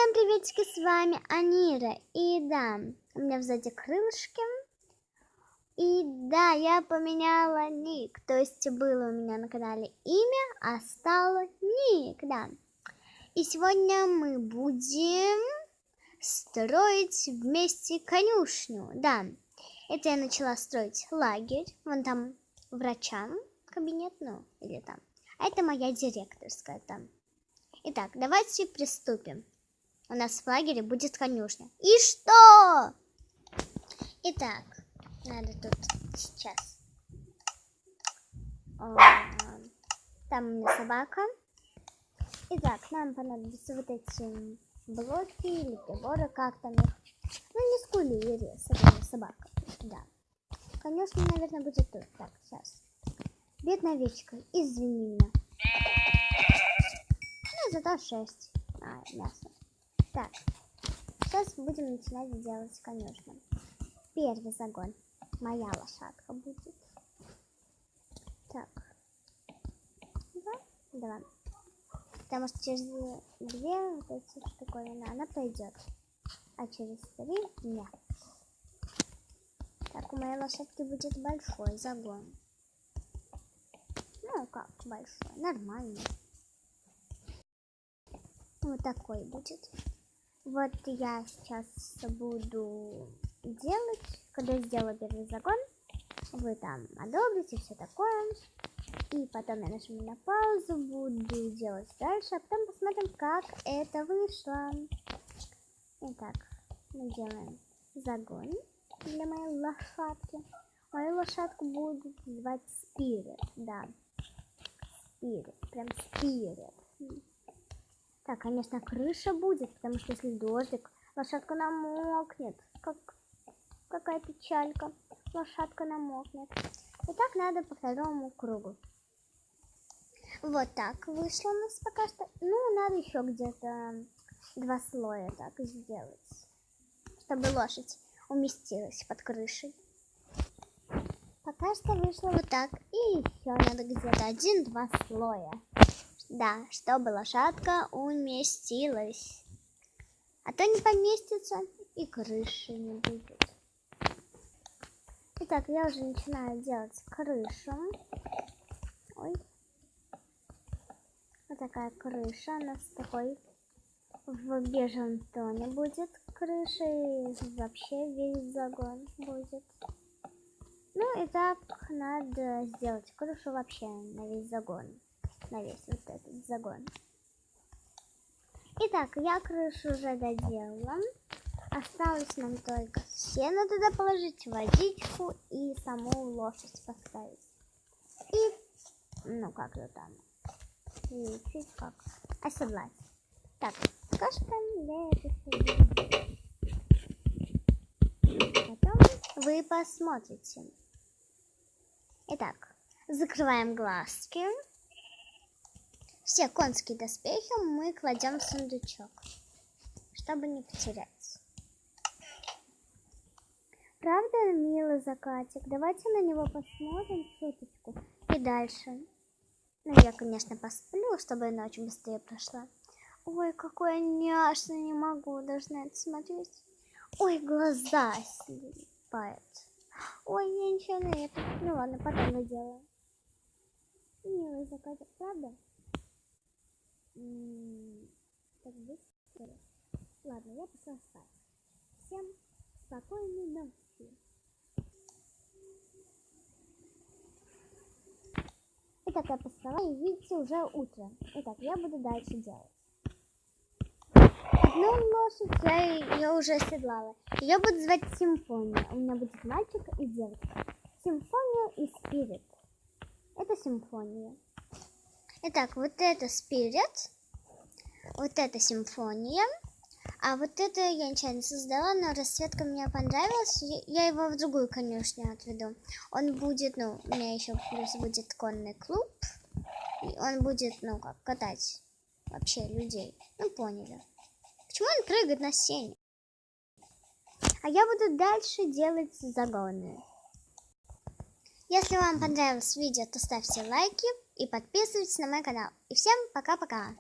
Всем приветики, с вами Анира. И да, у меня сзади крылышки. И да, я поменяла ник. То есть было у меня на канале имя, а стало ник, да. И сегодня мы будем строить вместе конюшню. Да, это я начала строить лагерь. Вон там врачам кабинет, ну, или там. А это моя директорская там. Итак, давайте приступим. У нас в лагере будет конюшня. И что? Итак, надо тут сейчас. Там у меня собака. Итак, нам понадобятся вот эти блоки или приборы, как там их. Ну, не скули, собака. Да. Конюшня, наверное, будет тут. Так, сейчас. Бедная овечка, извини меня. Ну, зато 6. Мясо. Так, сейчас будем начинать делать конюшню. Первый загон. Моя лошадка будет. Так. Два. Потому что через 2 вот эти штуковины она пройдет. А через 3 нет. Так, у моей лошадки будет большой загон. Ну, как большой? Нормально. Вот такой будет. Вот я сейчас буду делать, когда сделаю первый загон, вы там одобрите, все такое. И потом я нажму на паузу, буду делать дальше, а потом посмотрим, как это вышло. Итак, мы делаем загон для моей лошадки. Мою лошадку будут звать Спирит, да. Спирит, прям Спирит. Так, конечно, крыша будет, потому что если дождик, лошадка намокнет. Какая печалька. Лошадка намокнет. И так надо по второму кругу. Вот так вышло у нас пока что. Ну, надо еще где-то 2 слоя так сделать, чтобы лошадь уместилась под крышей. Пока что вышло вот так. И еще надо где-то 1-2 слоя. Да, чтобы лошадка уместилась. А то не поместится и крыши не будет. Итак, я уже начинаю делать крышу. Ой. Вот такая крыша. У нас такой в бежевом тоне будет крыша. И вообще весь загон будет. Ну и так надо сделать крышу вообще на весь загон. На весь вот этот загон. Итак, я крышу уже доделала. Осталось нам только сено туда положить, водичку и саму лошадь поставить. И, ну как ее там, и чуть как оседлать. Так, пока что я это все делаю. Потом вы посмотрите. Итак, закрываем глазки. Все конские доспехи мы кладем в сундучок, чтобы не потерять. Правда, милый закатик? Давайте на него посмотрим чуточку и дальше. Ну, я, конечно, посплю, чтобы ночь быстрее прошла. Ой, какое няшное, не могу даже на это смотреть. Ой, глаза слепают. Ой, я ничего на это. Ну ладно, потом доделаю. Милый закатик, правда? Так быстро. Ладно, я пошла спать. Всем спокойной ночи. Итак, я поспала, и видите, уже утро. Итак, я буду дальше делать. Одну лошадь я уже оседлала. Ее буду звать Симфония. У меня будет мальчик и девочка. Симфония и Спирит. Это Симфония. Итак, вот это Спирит, вот это Симфония, а вот это я нечаянно создала, но расцветка мне понравилась, я его в другую конюшню отведу. Он будет, ну, у меня еще плюс будет конный клуб, и он будет, ну, как катать вообще людей, ну, поняли. Почему он прыгает на сене? А я буду дальше делать загоны. Если вам понравилось видео, то ставьте лайки и подписывайтесь на мой канал. И всем пока-пока!